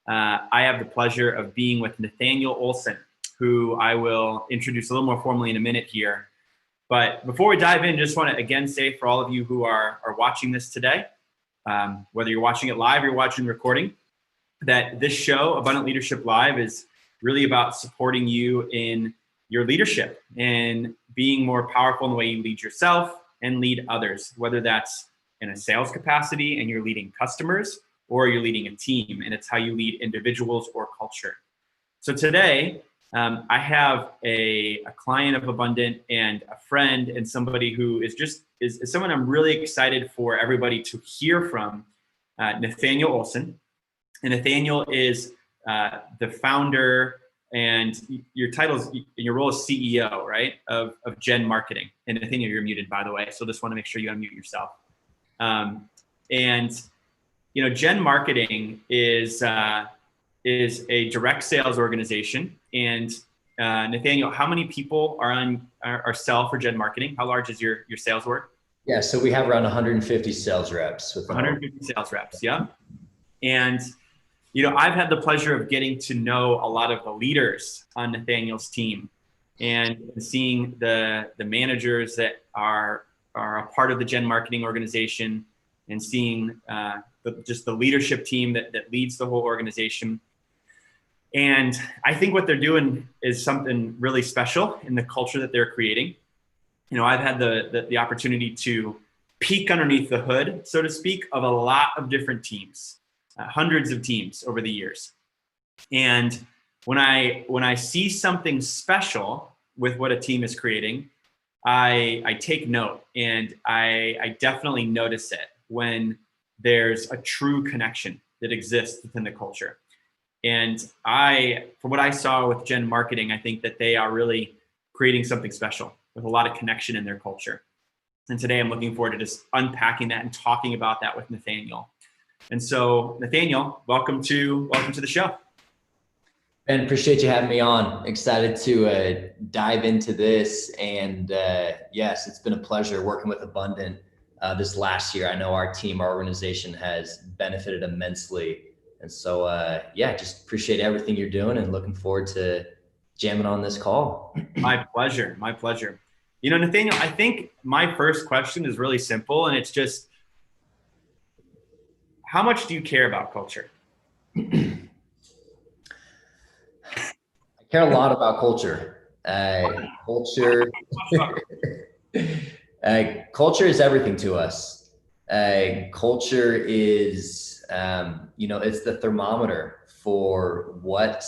I have the pleasure of being with Nathaniel Olsen, who I will introduce a little more formally in a minute here. But before we dive in, just want to again say for all of you who are watching this today, whether you're watching it live or you're watching the recording, that this show, Abundant Leadership Live, is really about supporting you in your leadership and being more powerful in the way you lead yourself and lead others, whether that's in a sales capacity and you're leading customers or you're leading a team, and it's how you lead individuals or culture. So today, I have a client of Abundant and a friend and somebody who is someone I'm really excited for everybody to hear from, Nathaniel Olsen. And Nathaniel is the founder, and your role is CEO, right, of Gen Marketing. And Nathaniel, you're muted, by the way, so just want to make sure you unmute yourself. And Gen Marketing is a direct sales organization. And Nathaniel, how many people are sell for Gen Marketing? How large is your sales org? Yeah, so we have around 150 sales reps. 150 sales reps, yeah. And I've had the pleasure of getting to know a lot of the leaders on Nathaniel's team, and seeing the managers that are a part of the Gen Marketing organization, and seeing just the leadership team that leads the whole organization. And I think what they're doing is something really special in the culture that they're creating. I've had the opportunity to peek underneath the hood, so to speak, of a lot of different teams, hundreds of teams over the years. And when I see something special with what a team is creating, I take note, and I definitely notice it when there's a true connection that exists within the culture. And from what I saw with Gen Marketing, I think that they are really creating something special with a lot of connection in their culture. And today I'm looking forward to just unpacking that and talking about that with Nathaniel. And so, Nathaniel, welcome to the show. Ben, appreciate you having me on. Excited to dive into this. And yes, it's been a pleasure working with Abundant this last year. I know our organization has benefited immensely. And so, just appreciate everything you're doing and looking forward to jamming on this call. My pleasure. My pleasure. Nathaniel, I think my first question is really simple, and it's just, how much do you care about culture? I care a lot about culture. Culture is everything to us. Culture is, it's the thermometer for what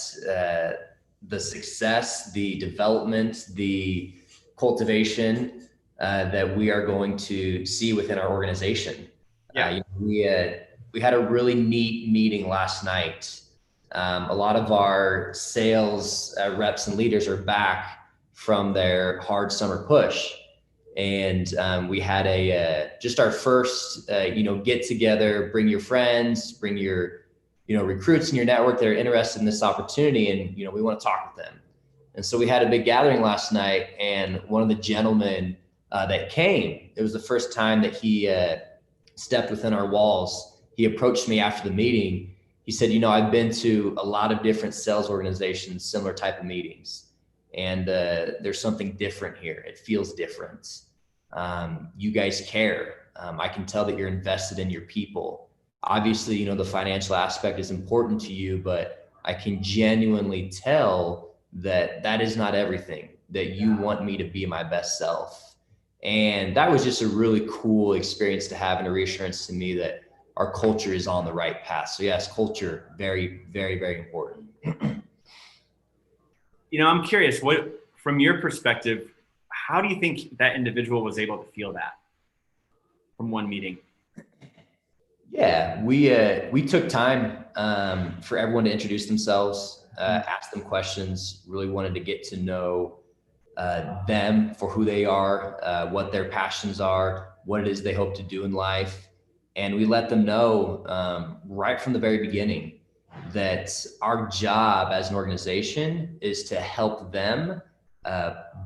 the success, the development, the cultivation that we are going to see within our organization. Yeah. We had a really neat meeting last night. A lot of our sales reps and leaders are back from their hard summer push. And we had just our first, get together, bring your friends, bring your, recruits in your network that are interested in this opportunity. And, we want to talk with them. And so we had a big gathering last night, and one of the gentlemen that came, it was the first time that he stepped within our walls. He approached me after the meeting. He said, I've been to a lot of different sales organizations, similar type of meetings, and there's something different here. It feels different. You guys care. I can tell that you're invested in your people. Obviously, the financial aspect is important to you, but I can genuinely tell that is not everything, that you want me to be my best self. And that was just a really cool experience to have, and a reassurance to me that our culture is on the right path. So yes, culture, very, very, very important. I'm curious, from your perspective, how do you think that individual was able to feel that from one meeting? Yeah, we took time for everyone to introduce themselves, ask them questions, really wanted to get to know them for who they are, what their passions are, what it is they hope to do in life. And we let them know right from the very beginning that our job as an organization is to help them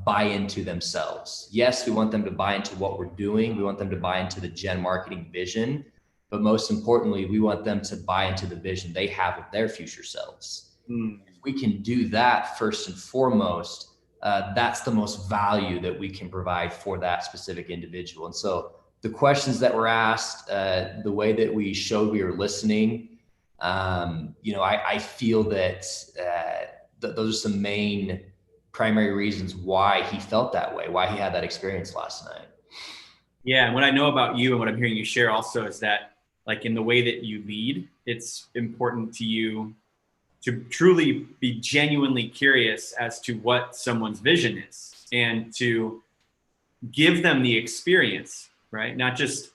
buy into themselves. Yes, we want them to buy into what we're doing. We want them to buy into the Gen Marketing vision, but most importantly, we want them to buy into the vision they have of their future selves. If we can do that first and foremost, that's the most value that we can provide for that specific individual. And so the questions that were asked, the way that we showed we were listening, I feel that those are some main primary reasons why he felt that way, why he had that experience last night. Yeah. And what I know about you and what I'm hearing you share also is that, like, in the way that you lead, it's important to you to truly be genuinely curious as to what someone's vision is and to give them the experience, right? Not just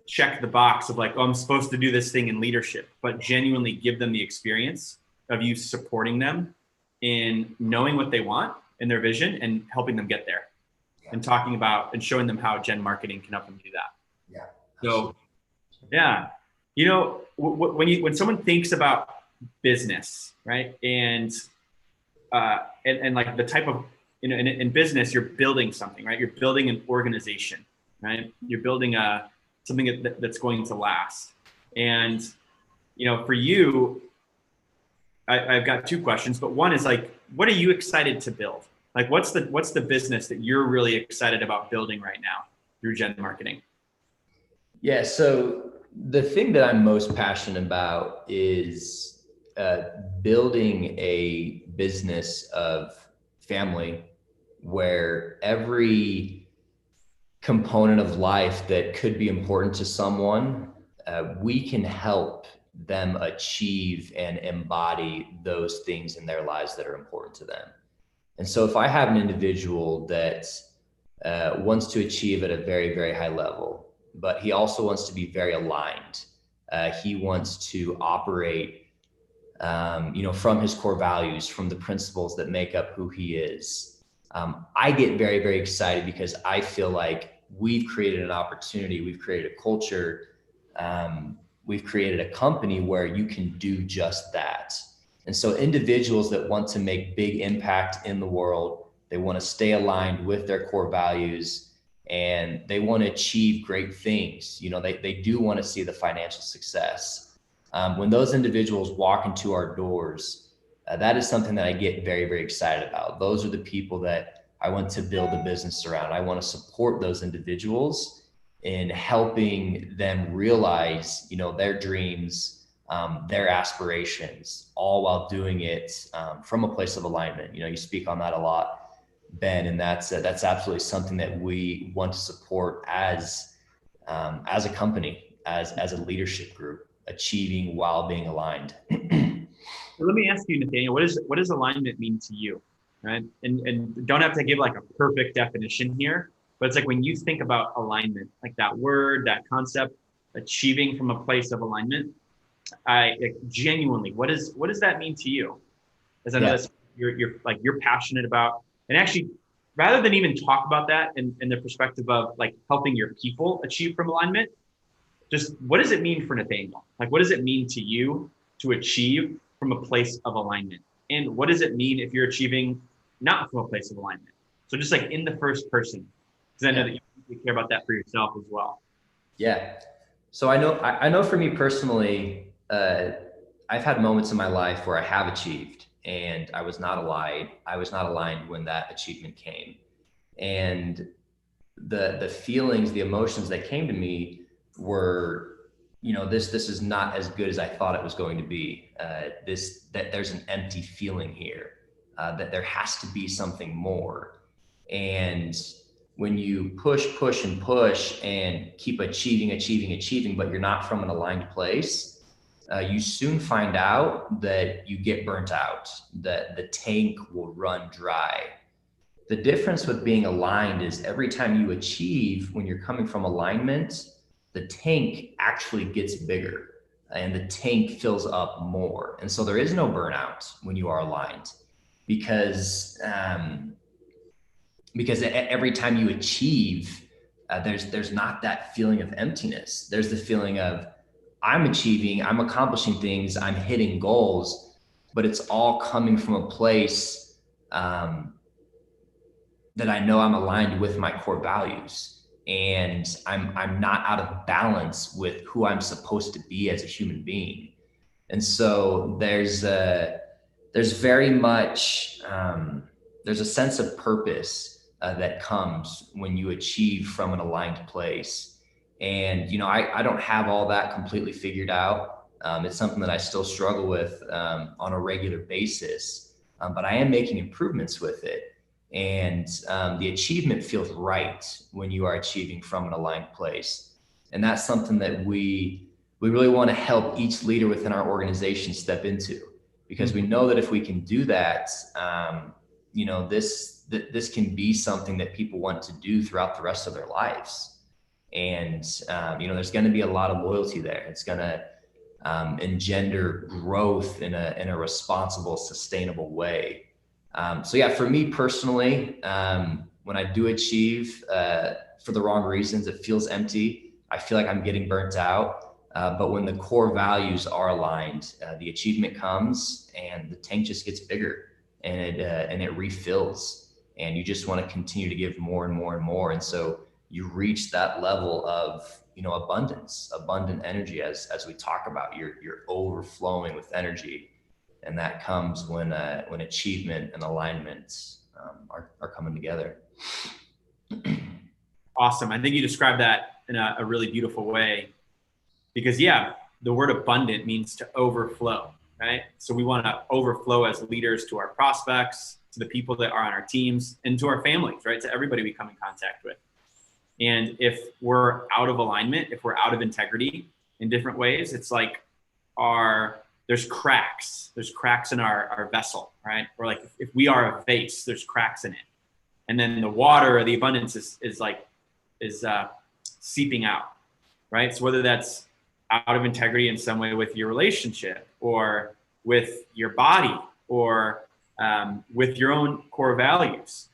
check the box of like, oh, I'm supposed to do this thing in leadership, but genuinely give them the experience of you supporting them in knowing what they want in their vision and helping them get there, and talking about and showing them how Gen Marketing can help them do that. Yeah. So, yeah, when someone thinks about business, right, and like the type of, in business, you're building something, right? You're building an organization, right? You're building something that's going to last. And for you, I've got two questions, but one is like, what are you excited to build? Like, what's the business that you're really excited about building right now through Gen Marketing? Yeah. So the thing that I'm most passionate about is building a business of family where every component of life that could be important to someone, we can help them achieve and embody those things in their lives that are important to them. And so if I have an individual that wants to achieve at a very, very high level, but he also wants to be very aligned, he wants to operate from his core values, from the principles that make up who he is. I get very, very excited because I feel like we've created an opportunity, we've created a culture, we've created a company where you can do just that. And so individuals that want to make big impact in the world, they want to stay aligned with their core values, and they want to achieve great things. They do want to see the financial success. When those individuals walk into our doors, that is something that I get very, very excited about. Those are the people that I want to build a business around. I want to support those individuals in helping them realize, their dreams, their aspirations, all while doing it from a place of alignment. You speak on that a lot, Ben, and that's absolutely something that we want to support as a company, as a leadership group, achieving while being aligned. So let me ask you, Nathaniel, what does alignment mean to you, right? And don't have to give like a perfect definition here, but it's like when you think about alignment, like that word, that concept, achieving from a place of alignment, genuinely, what does that mean to you? As I know that's you're passionate about, and actually, rather than even talk about that in the perspective of like helping your people achieve from alignment, just what does it mean for Nathaniel? Like, what does it mean to you to achieve from a place of alignment? And what does it mean if you're achieving not from a place of alignment? So just like in the first person, because I know that you care about that for yourself as well. Yeah. So I know for me personally, I've had moments in my life where I have achieved and I was not aligned when that achievement came. And the feelings, the emotions that came to me were, this is not as good as I thought it was going to be. That there's an empty feeling here, that there has to be something more. And when you push and keep achieving, but you're not from an aligned place, you soon find out that you get burnt out, that the tank will run dry. The difference with being aligned is every time you achieve, when you're coming from alignment, the tank actually gets bigger and the tank fills up more. And so there is no burnout when you are aligned, because every time you achieve, there's not that feeling of emptiness. There's the feeling of I'm achieving, I'm accomplishing things, I'm hitting goals, but it's all coming from a place that I know I'm aligned with my core values. and I'm not out of balance with who I'm supposed to be as a human being. And so there's very much there's a sense of purpose that comes when you achieve from an aligned place. And I don't have all that completely figured out. It's something that I still struggle with on a regular basis, but I am making improvements with it. And the achievement feels right when you are achieving from an aligned place. And that's something that we really want to help each leader within our organization step into, because we know that if we can do that, this can be something that people want to do throughout the rest of their lives. And, there's going to be a lot of loyalty there. It's going to engender growth in a responsible, sustainable way. So yeah, for me personally, when I do achieve for the wrong reasons, it feels empty. I feel like I'm getting burnt out. But when the core values are aligned, the achievement comes and the tank just gets bigger, and it refills, and you just want to continue to give more and more and more. And so you reach that level of abundant energy, as we talk about. You're overflowing with energy, and that comes when achievement and alignment are coming together. Awesome. I think you described that in a really beautiful way, because the word abundant means to overflow, right? So we want to overflow as leaders to our prospects, to the people that are on our teams, and to our families, right? To everybody we come in contact with. And if we're out of alignment, if we're out of integrity in different ways, it's like there's cracks in our vessel, right? Or like if we are a vase, there's cracks in it. And then the water or the abundance is seeping out, right? So whether that's out of integrity in some way with your relationship, or with your body, or with your own core values,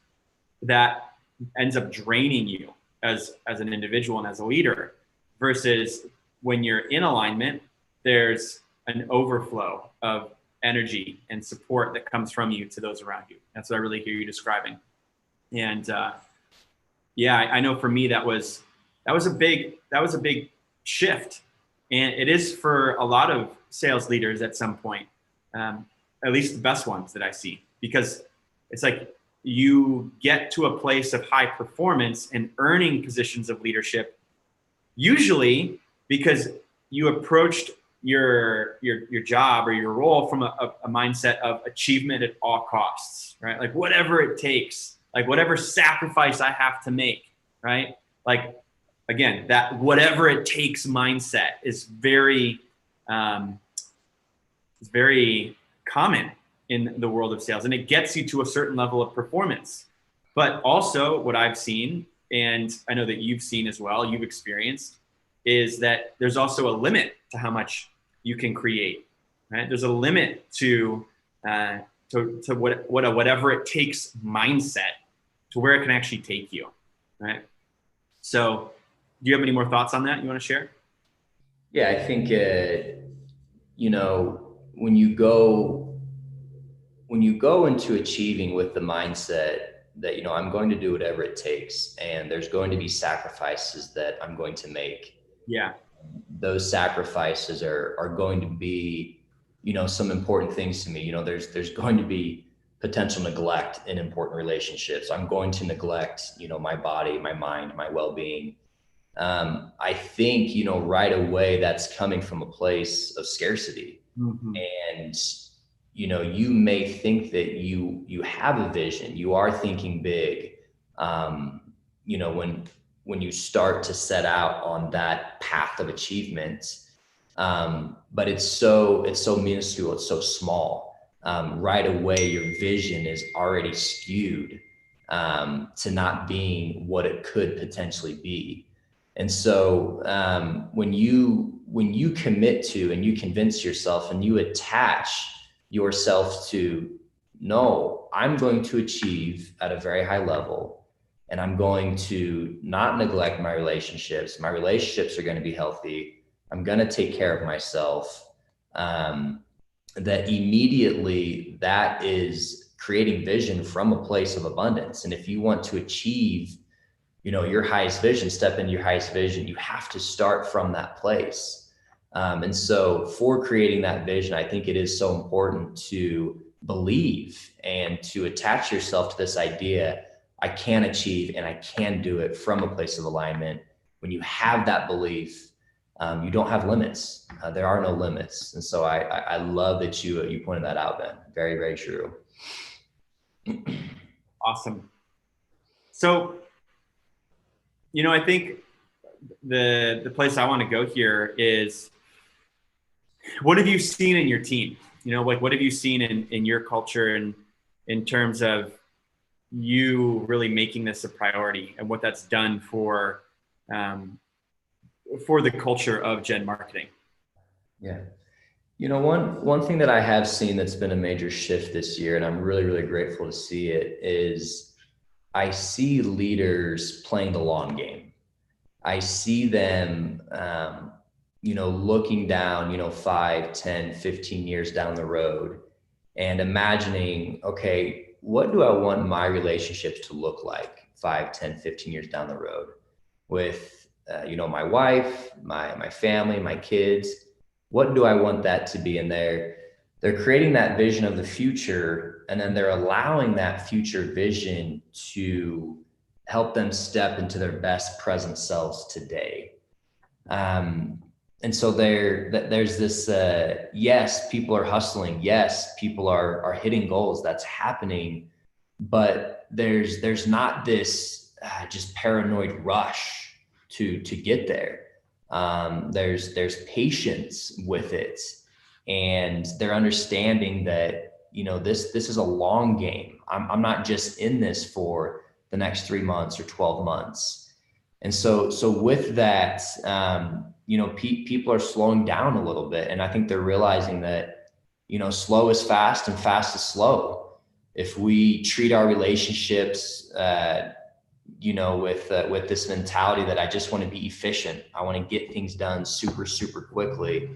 that ends up draining you as an individual and as a leader, versus when you're in alignment, there's an overflow of energy and support that comes from you to those around you. That's what I really hear you describing. And I know for me that was a big shift. And it is for a lot of sales leaders at some point, at least the best ones that I see, because it's like you get to a place of high performance and earning positions of leadership, usually because you approached your job or your role from a mindset of achievement at all costs, right? Like whatever it takes, like whatever sacrifice I have to make, right? Like, again, that whatever it takes mindset is very common in the world of sales, and it gets you to a certain level of performance. But also what I've seen, and I know that you've seen as well, you've experienced, is that there's also a limit to how much you can create, right? There's a limit to whatever it takes mindset, to where it can actually take you, right? So do you have any more thoughts on that you want to share? Yeah, I think, when you go into achieving with the mindset that, I'm going to do whatever it takes, and there's going to be sacrifices that I'm going to make. Yeah. Those sacrifices are going to be, some important things to me. There's going to be potential neglect in important relationships. I'm going to neglect, my body, my mind, my well-being. I think, right away that's coming from a place of scarcity. Mm-hmm. And, you may think that you have a vision, you are thinking big, when you start to set out on that path of achievement. But it's so minuscule, it's so small. Right away, your vision is already skewed to not being what it could potentially be. And so when you commit to, and you convince yourself, and you attach yourself to, no, I'm going to achieve at a very high level, and I'm going to not neglect my relationships. My relationships are going to be healthy. I'm going to take care of myself. That immediately, that is creating vision from a place of abundance. And if you want to achieve your highest vision, step into your highest vision, you have to start from that place. And so for creating that vision, I think it is so important to believe and to attach yourself to this idea. I can achieve and I can do it from a place of alignment. When you have that belief, you don't have limits. There are no limits. And so I love that you pointed that out, Ben. Very, very true. Awesome. So, I think the place I want to go here is, what have you seen in your team? What have you seen in your culture and in terms of you really making this a priority and what that's done for the culture of Gen Marketing? Yeah. One thing that I have seen that's been a major shift this year, and I'm really, really grateful to see it, is I see leaders playing the long game. I see them, looking down, 5, 10, 15 years down the road and imagining, okay, what do I want my relationships to look like 5, 10, 15 years down the road with, my wife, my family, my kids? What do I want that to be? And they're creating that vision of the future, and then they're allowing that future vision to help them step into their best present selves today. And so there's this, yes, people are hustling. Yes, people are hitting goals. That's happening. But there's not this just paranoid rush to get there. There's patience with it. And they're understanding that, this is a long game. I'm not just in this for the next 3 months or 12 months. And so with that, people are slowing down a little bit. And I think they're realizing that, slow is fast and fast is slow. If we treat our relationships, with this mentality that I just want to be efficient, I want to get things done super, super quickly.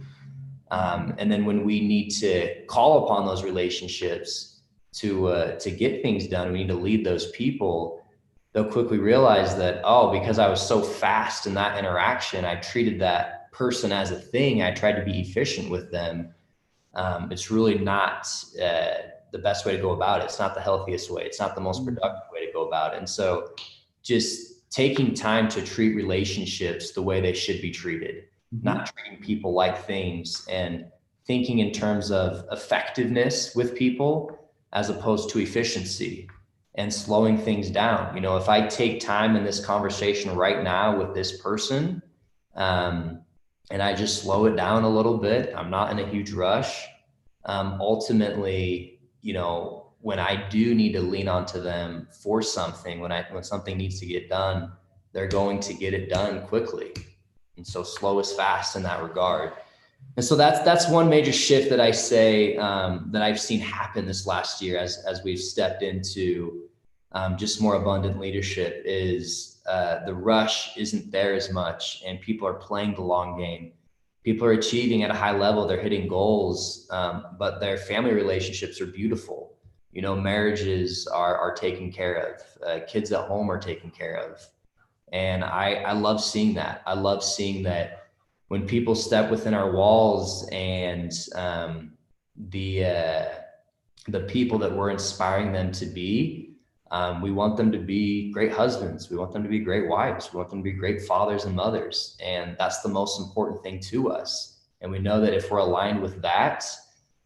And then when we need to call upon those relationships to get things done, we need to lead those people. They'll quickly realize that, because I was so fast in that interaction, I treated that person as a thing. I tried to be efficient with them. It's really not the best way to go about it. It's not the healthiest way. It's not the most productive way to go about it. And so just taking time to treat relationships the way they should be treated, not treating people like things, and thinking in terms of effectiveness with people as opposed to efficiency, and slowing things down. If I take time in this conversation right now with this person, and I just slow it down a little bit, I'm not in a huge rush. Ultimately, when I do need to lean onto them for something, when something needs to get done, they're going to get it done quickly. And so slow is fast in that regard. And so that's one major shift that I say that I've seen happen this last year as we've stepped into just more abundant leadership, is the rush isn't there as much, and people are playing the long game. People are achieving at a high level, they're hitting goals, but their family relationships are beautiful. Marriages are taken care of, kids at home are taken care of. And I love seeing that. I love seeing that when people step within our walls, and the people that we're inspiring them to be, we want them to be great husbands. We want them to be great wives. We want them to be great fathers and mothers. And that's the most important thing to us. And we know that if we're aligned with that,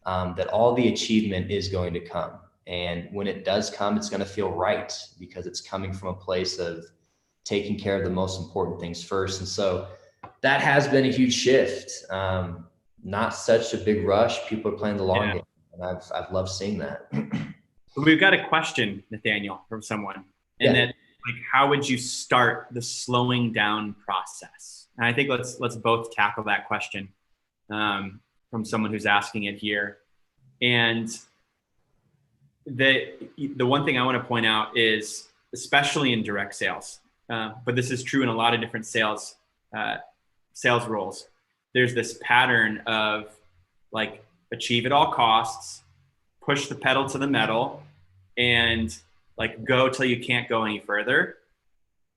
that all the achievement is going to come. And when it does come, it's going to feel right, because it's coming from a place of taking care of the most important things first. And so that has been a huge shift. Not such a big rush. People are playing the long game. And I've loved seeing that. We've got a question, Nathaniel, from someone. And that, how would you start the slowing down process? And I think let's both tackle that question from someone who's asking it here. And the one thing I want to point out is, especially in direct sales, but this is true in a lot of different sales roles, there's this pattern of achieve at all costs, push the pedal to the metal, and go till you can't go any further.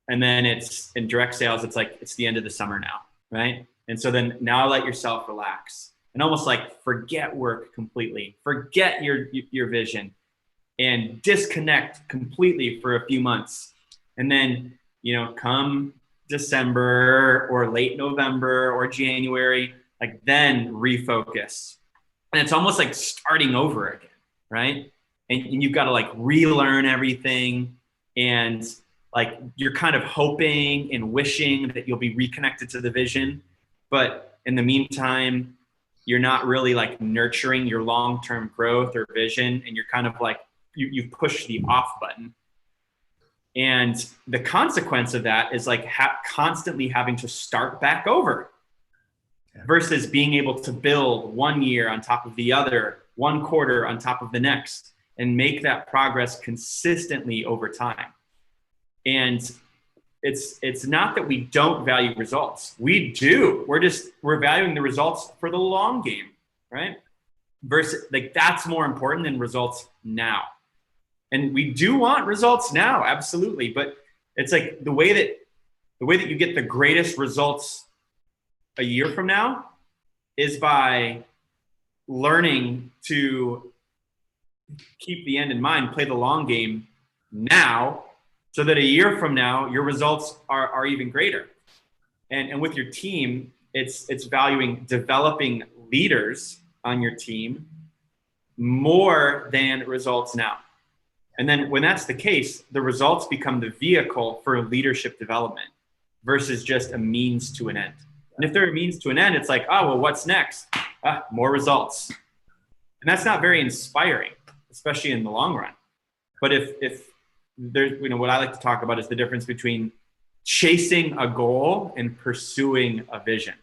And then it's in direct sales, it's like, it's the end of the summer now, right? And so then now let yourself relax and almost like forget work completely, forget your vision and disconnect completely for a few months. And then, come December or late November or January, like then refocus. And it's almost like starting over again, right? And you've got to like relearn everything. And like you're kind of hoping and wishing that you'll be reconnected to the vision. But in the meantime, you're not really like nurturing your long-term growth or vision. And you're kind of like, you push the off button. And the consequence of that is like constantly having to start back over versus being able to build 1 year on top of the other, 1 quarter on top of the next, and make that progress consistently over time. And it's not that we don't value results. We do. We're valuing the results for the long game, right? Versus like that's more important than results now. And we do want results now, absolutely. But it's like the way that you get the greatest results a year from now is by learning to keep the end in mind, play the long game now, so that a year from now, your results are even greater. And with your team, it's valuing developing leaders on your team more than results now. And then when that's the case, the results become the vehicle for leadership development versus just a means to an end. And if they're a means to an end, it's like, oh, well, what's next? More results. And that's not very inspiring, especially in the long run. But if there's, what I like to talk about is the difference between chasing a goal and pursuing a vision.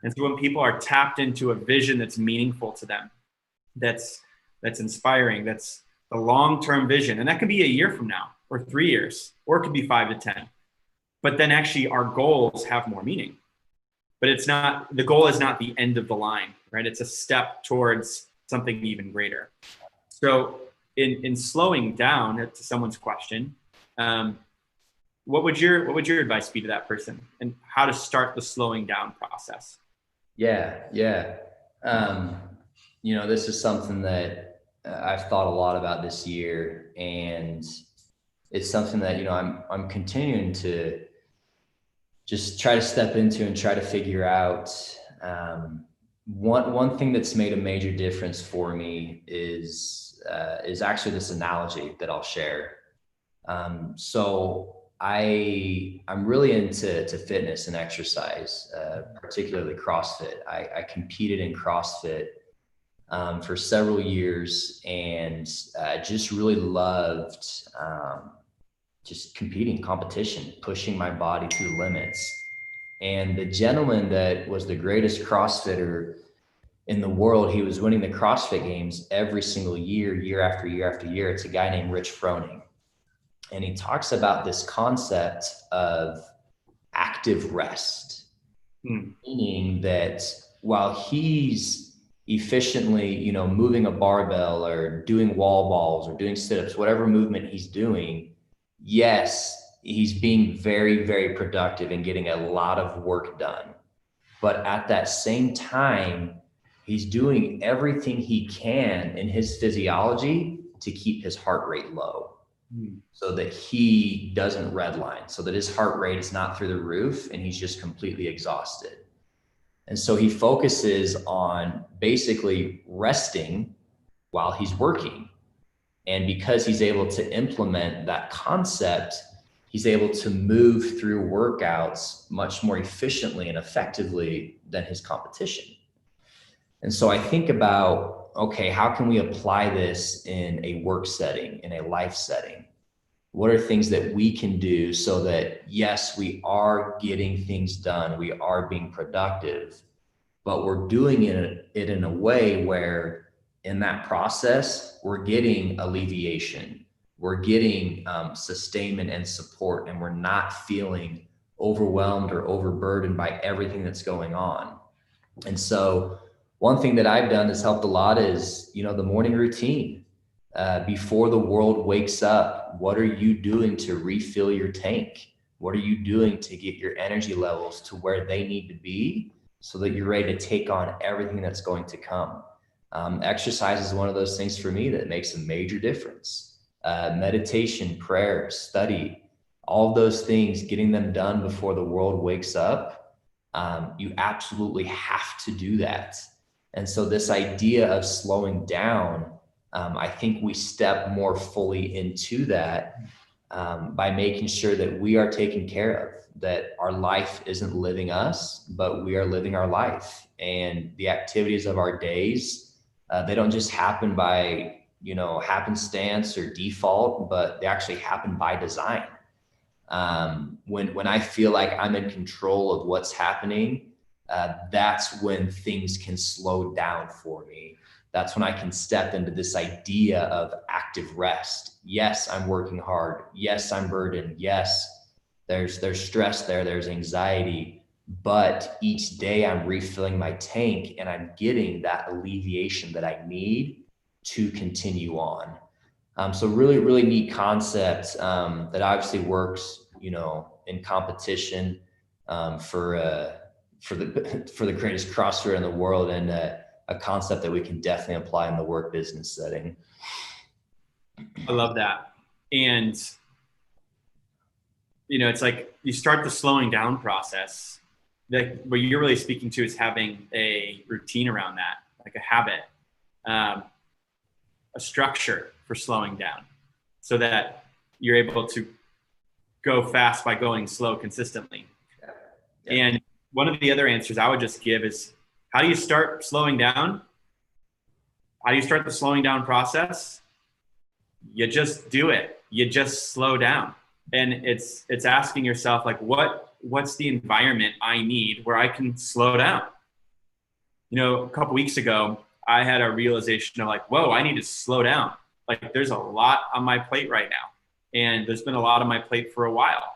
And so when people are tapped into a vision that's meaningful to them, that's inspiring, that's the long-term vision. And that could be a year from now or 3 years, or it could be 5 to 10. But then actually our goals have more meaning. But the goal is not the end of the line, right? It's a step towards something even greater. So in slowing down to someone's question, what would your advice be to that person and how to start the slowing down process? Yeah. This is something that I've thought a lot about this year, and it's something that, I'm continuing to just try to step into and try to figure out. One thing that's made a major difference for me is actually this analogy that I'll share. So I'm really into fitness and exercise, particularly CrossFit. I competed in CrossFit for several years, and just really loved just competition, pushing my body to the limits. And the gentleman that was the greatest CrossFitter in the world, he was winning the CrossFit Games every single year, year after year after year. It's a guy named Rich Froning. And he talks about this concept of active rest, meaning that while he's efficiently, moving a barbell or doing wall balls or doing sit-ups, whatever movement he's doing, yes, he's being very, very productive and getting a lot of work done. But at that same time, he's doing everything he can in his physiology to keep his heart rate low, so that he doesn't redline, so that his heart rate is not through the roof and he's just completely exhausted. And so he focuses on basically resting while he's working. And because he's able to implement that concept, he's able to move through workouts much more efficiently and effectively than his competition. And so I think about, okay, how can we apply this in a work setting, in a life setting? What are things that we can do so that, yes, we are getting things done, we are being productive, but we're doing it in a way where in that process, we're getting alleviation, we're getting sustainment and support, and we're not feeling overwhelmed or overburdened by everything that's going on. And so one thing that I've done that's helped a lot is, the morning routine. Before the world wakes up, what are you doing to refill your tank? What are you doing to get your energy levels to where they need to be so that you're ready to take on everything that's going to come? Exercise is one of those things for me that makes a major difference. Meditation, prayer, study, all of those things, getting them done before the world wakes up. You absolutely have to do that. And so this idea of slowing down, I think we step more fully into that by making sure that we are taken care of, that our life isn't living us, but we are living our life. And the activities of our days, they don't just happen by, happenstance or default, but they actually happen by design. When I feel like I'm in control of what's happening, that's when things can slow down for me. That's when I can step into this idea of active rest. Yes, I'm working hard. Yes, I'm burdened. Yes, there's stress there. There's anxiety, but each day I'm refilling my tank and I'm getting that alleviation that I need to continue on. So really, really neat concept that obviously works, in competition for the greatest CrossFitter in the world, and a concept that we can definitely apply in the work business setting. I love that. And, it's like you start the slowing down process. What you're really speaking to is having a routine around that, like a habit, a structure for slowing down so that you're able to go fast by going slow consistently. Yeah. And one of the other answers I would just give is, how do you start slowing down? How do you start the slowing down process? You just do it. You just slow down. And it's asking yourself, like, what's the environment I need where I can slow down? A couple weeks ago, I had a realization of like, whoa, I need to slow down. Like, there's a lot on my plate right now. And there's been a lot on my plate for a while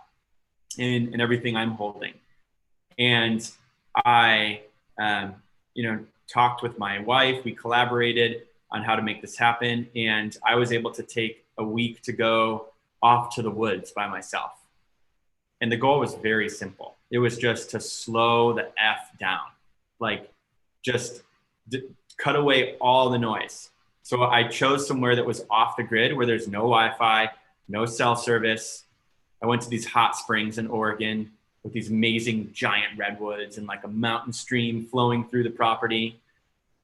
in everything I'm holding. And I, talked with my wife. We collaborated on how to make this happen. And I was able to take a week to go off to the woods by myself. And the goal was very simple. It was just to slow the F down, like just cut away all the noise. So I chose somewhere that was off the grid, where there's no Wi-Fi, no cell service. I went to these hot springs in Oregon with these amazing giant redwoods and like a mountain stream flowing through the property.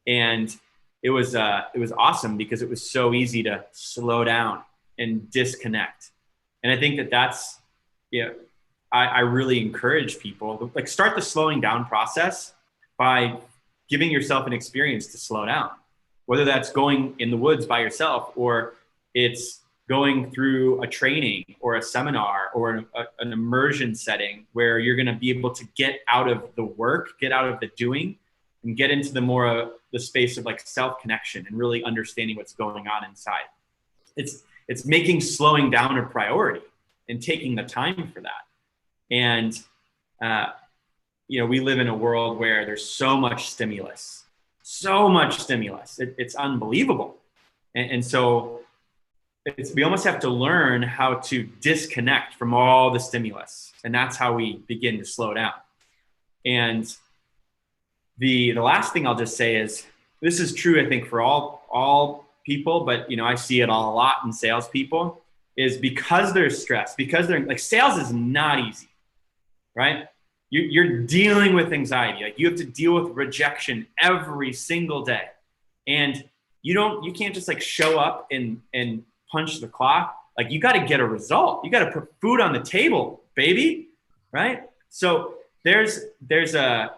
And it was awesome because it was so easy to slow down and disconnect. And I think that's, I really encourage people, like, start the slowing down process by giving yourself an experience to slow down, whether that's going in the woods by yourself, or it's going through a training or a seminar or an immersion setting where you're going to be able to get out of the work, get out of the doing, and get into the space of like self-connection and really understanding what's going on inside. It's making slowing down a priority and taking the time for that. And, we live in a world where there's so much stimulus. It's unbelievable. And so we almost have to learn how to disconnect from all the stimulus. And that's how we begin to slow down. And the last thing I'll just say is, this is true, I think, for all people, but I see it a lot in salespeople, is because there's stress, because they're like, sales is not easy, right? You're dealing with anxiety. Like, you have to deal with rejection every single day. And you can't just like show up and punch the clock. Like, you got to get a result. You got to put food on the table, baby. Right? So there's a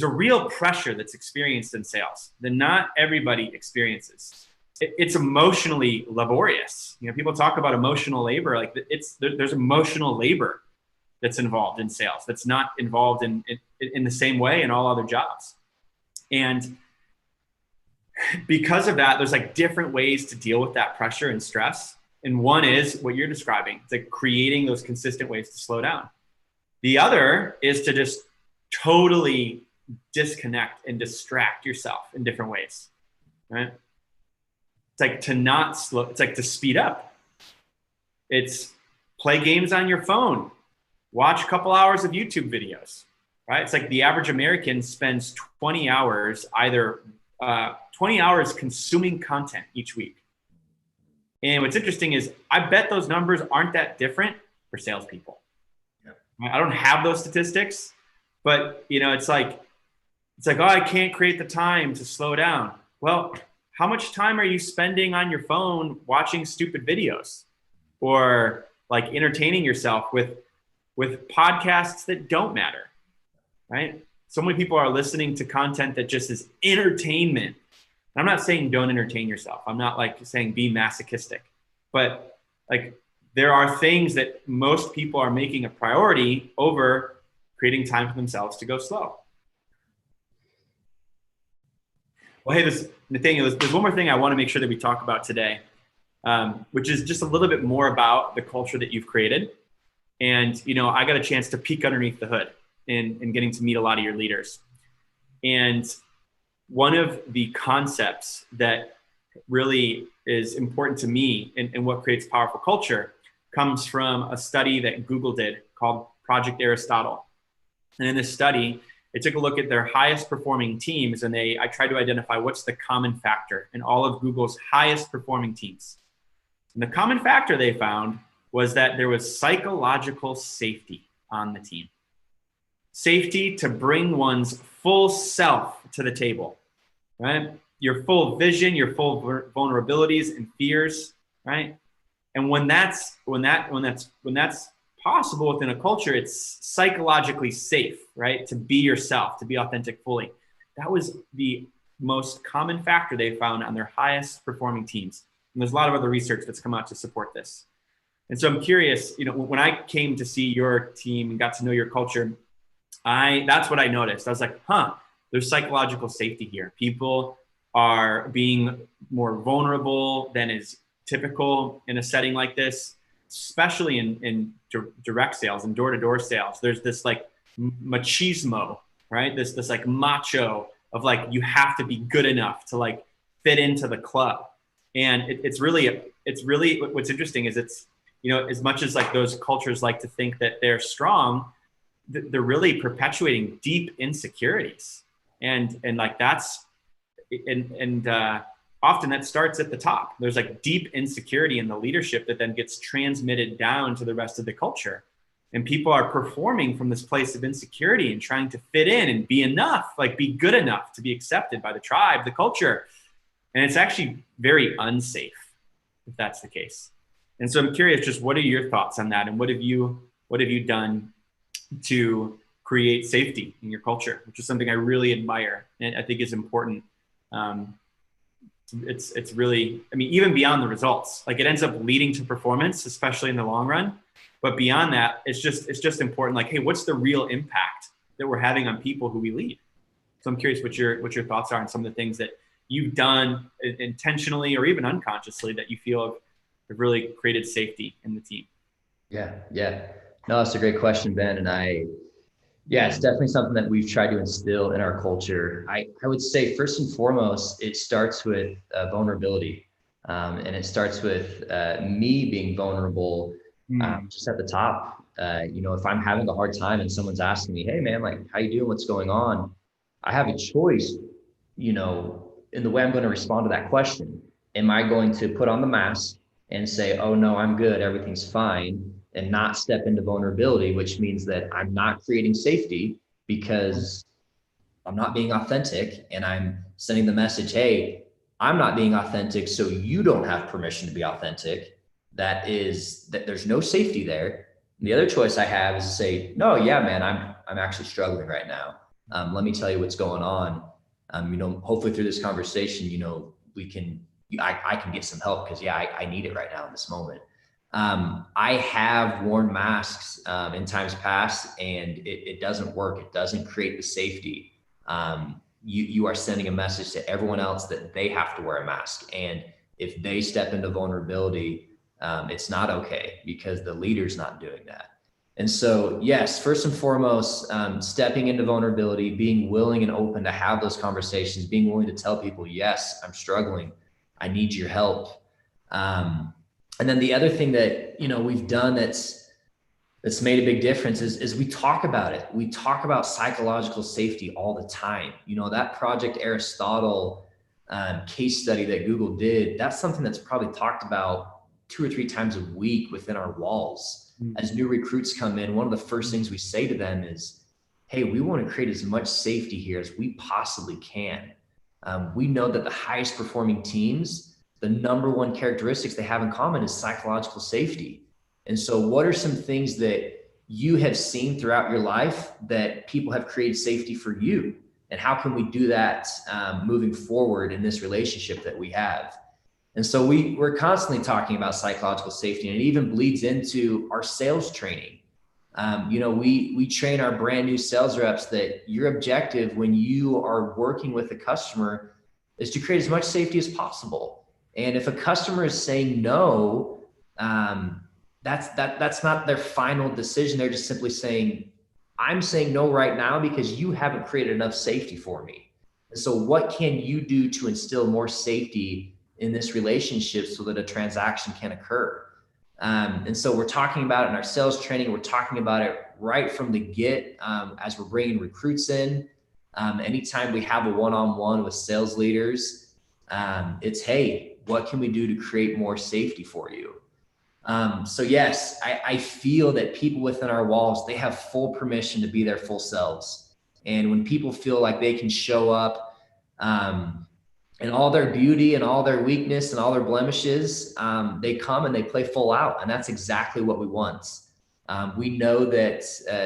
real pressure that's experienced in sales that not everybody experiences. It's emotionally laborious. People talk about emotional labor. Like, there's emotional labor that's involved in sales that's not involved in the same way in all other jobs. And because of that, there's like different ways to deal with that pressure and stress. And one is what you're describing. It's like creating those consistent ways to slow down. The other is to just totally disconnect and distract yourself in different ways, right? It's like to not slow. It's like to speed up. It's play games on your phone, watch a couple hours of YouTube videos, right? It's like the average American spends 20 hours 20 hours consuming content each week. And what's interesting is I bet those numbers aren't that different for salespeople. Yeah. I don't have those statistics, but it's like, oh, I can't create the time to slow down. Well, how much time are you spending on your phone watching stupid videos or like entertaining yourself with podcasts that don't matter, right? So many people are listening to content that just is entertainment. I'm not saying don't entertain yourself. I'm not like saying be masochistic, but like there are things that most people are making a priority over creating time for themselves to go slow. Well, hey, Nathaniel, there's one more thing I want to make sure that we talk about today, which is just a little bit more about the culture that you've created. And, I got a chance to peek underneath the hood in getting to meet a lot of your leaders. And one of the concepts that really is important to me in what creates powerful culture comes from a study that Google did called Project Aristotle. And in this study, they took a look at their highest performing teams, and I tried to identify what's the common factor in all of Google's highest performing teams. And the common factor they found was that there was psychological safety on the team. Safety to bring one's full self to the table, right? Your full vision, your full vulnerabilities and fears, right? And when that's possible within a culture, it's psychologically safe, right? To be yourself, to be authentic fully. That was the most common factor they found on their highest performing teams. And there's a lot of other research that's come out to support this. And so I'm curious, when I came to see your team and got to know your culture, that's what I noticed. I was like, there's psychological safety here. People are being more vulnerable than is typical in a setting like this, especially in direct sales and door-to-door sales. There's this like machismo, right? This like macho of like, you have to be good enough to like fit into the club. And it's really what's interesting is it's, as much as like those cultures like to think that they're strong, they're really perpetuating deep insecurities. And like that's, often that starts at the top. There's like deep insecurity in the leadership that then gets transmitted down to the rest of the culture. And people are performing from this place of insecurity and trying to fit in and be enough, like be good enough to be accepted by the tribe, the culture. And it's actually very unsafe if that's the case. And so I'm curious, just what are your thoughts on that? And what have you done to create safety in your culture, which is something I really admire and I think is important. It's really, even beyond the results, like it ends up leading to performance, especially in the long run. But beyond that, it's just important. Like, hey, what's the real impact that we're having on people who we lead? So I'm curious what your thoughts are on some of the things that you've done intentionally or even unconsciously that you feel have really created safety in the team. Yeah. No, that's a great question, Ben. And it's definitely something that we've tried to instill in our culture. I would say first and foremost, it starts with vulnerability. And it starts with me being vulnerable just at the top. If I'm having a hard time and someone's asking me, hey man, like, how you doing? What's going on? I have a choice, in the way I'm going to respond to that question. Am I going to put on the mask and say, oh no, I'm good, everything's fine, and not step into vulnerability, which means that I'm not creating safety because I'm not being authentic, and I'm sending the message, hey, I'm not being authentic, so you don't have permission to be authentic. That there's no safety there. And the other choice I have is to say, no, yeah, man, I'm actually struggling right now. Let me tell you what's going on. Hopefully through this conversation, I can get some help because I need it right now in this moment. I have worn masks in times past, and it doesn't work. It doesn't create the safety. You are sending a message to everyone else that they have to wear a mask. And if they step into vulnerability, it's not okay because the leader's not doing that. And so, yes, first and foremost, stepping into vulnerability, being willing and open to have those conversations, being willing to tell people, yes, I'm struggling. I need your help. And then the other thing that, we've done that's made a big difference is we talk about it. We talk about psychological safety all the time. That Project Aristotle case study that Google did, that's something that's probably talked about 2 or 3 times a week within our walls. As new recruits come in, one of the first things we say to them is, hey, we want to create as much safety here as we possibly can. We know that the highest performing teams, the number one characteristics they have in common is psychological safety. And so what are some things that you have seen throughout your life that people have created safety for you? And how can we do that moving forward in this relationship that we have? And so we're constantly talking about psychological safety, and it even bleeds into our sales training. We train our brand new sales reps that your objective when you are working with a customer is to create as much safety as possible. And if a customer is saying no, that's not their final decision. They're just simply saying, I'm saying no right now because you haven't created enough safety for me. And so what can you do to instill more safety in this relationship so that a transaction can occur? And so we're talking about it in our sales training. We're talking about it right from the get as we're bringing recruits in. Anytime we have a one-on-one with sales leaders, it's, hey, what can we do to create more safety for you? So yes, I feel that people within our walls, they have full permission to be their full selves. And when people feel like they can show up in all their beauty and all their weakness and all their blemishes, they come and they play full out. And that's exactly what we want. We know that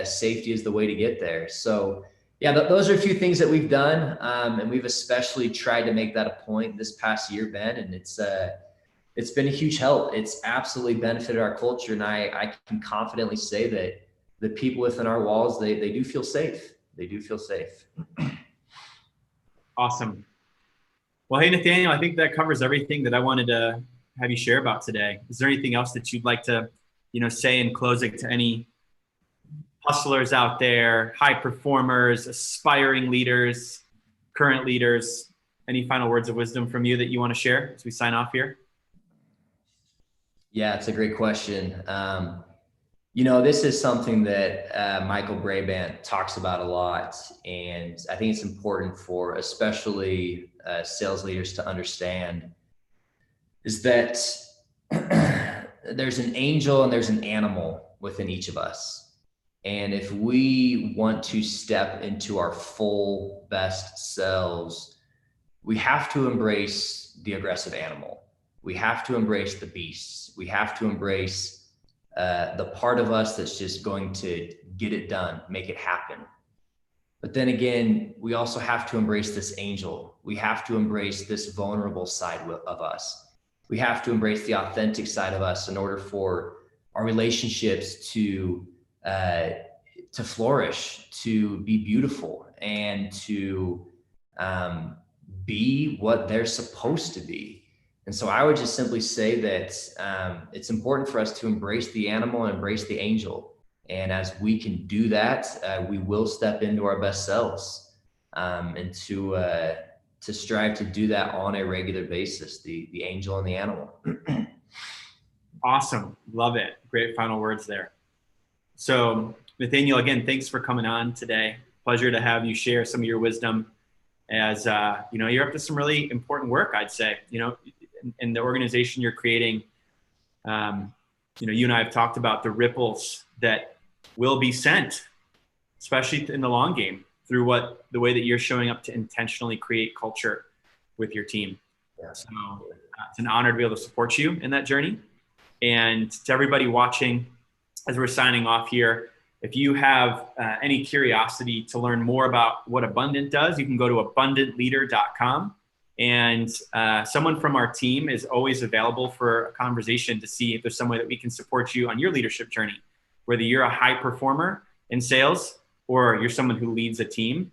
safety is the way to get there. So yeah, those are a few things that we've done. And we've especially tried to make that a point this past year, Ben, and it's been a huge help. It's absolutely benefited our culture. And I can confidently say that the people within our walls, they do feel safe. They do feel safe. Awesome. Well, hey, Nathaniel, I think that covers everything that I wanted to have you share about today. Is there anything else that you'd like to, say in closing to any hustlers out there, high performers, aspiring leaders, current leaders? Any final words of wisdom from you that you want to share as we sign off here? Yeah, it's a great question. This is something that Michael Brabant talks about a lot. And I think it's important for especially sales leaders to understand is that there's an angel and there's an animal within each of us. And if we want to step into our full best selves, we have to embrace the aggressive animal. We have to embrace the beasts. We have to embrace the part of us that's just going to get it done, make it happen. But then again, we also have to embrace this angel. We have to embrace this vulnerable side of us. We have to embrace the authentic side of us in order for our relationships to flourish, to be beautiful, and to be what they're supposed to be. And so I would just simply say that it's important for us to embrace the animal and embrace the angel. And as we can do that, we will step into our best selves, and to strive to do that on a regular basis, the angel and the animal. Awesome. Love it. Great final words there. So Nathaniel, again, thanks for coming on today. Pleasure to have you share some of your wisdom as, you're up to some really important work, I'd say, in the organization you're creating. You and I have talked about the ripples that will be sent, especially in the long game, through the way that you're showing up to intentionally create culture with your team. Yeah. So it's an honor to be able to support you in that journey. And to everybody watching, as we're signing off here, if you have any curiosity to learn more about what Abundant does, you can go to abundantleader.com. And someone from our team is always available for a conversation to see if there's some way that we can support you on your leadership journey, whether you're a high performer in sales or you're someone who leads a team.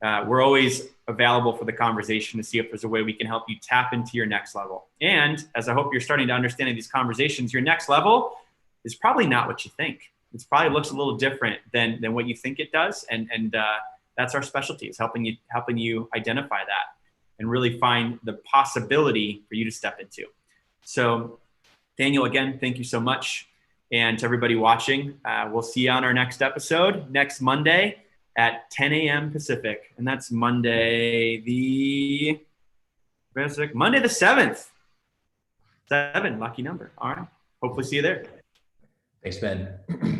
We're always available for the conversation to see if there's a way we can help you tap into your next level. And as I hope you're starting to understand in these conversations, your next level is probably not what you think. It probably looks a little different than what you think it does. And that's our specialty, is helping you identify that and really find the possibility for you to step into. So Nathaniel, again, thank you so much. And to everybody watching, we'll see you on our next episode next Monday at 10 a.m. Pacific. And that's Monday the 7th. 7, lucky number. All right. Hopefully see you there. Thanks, Ben.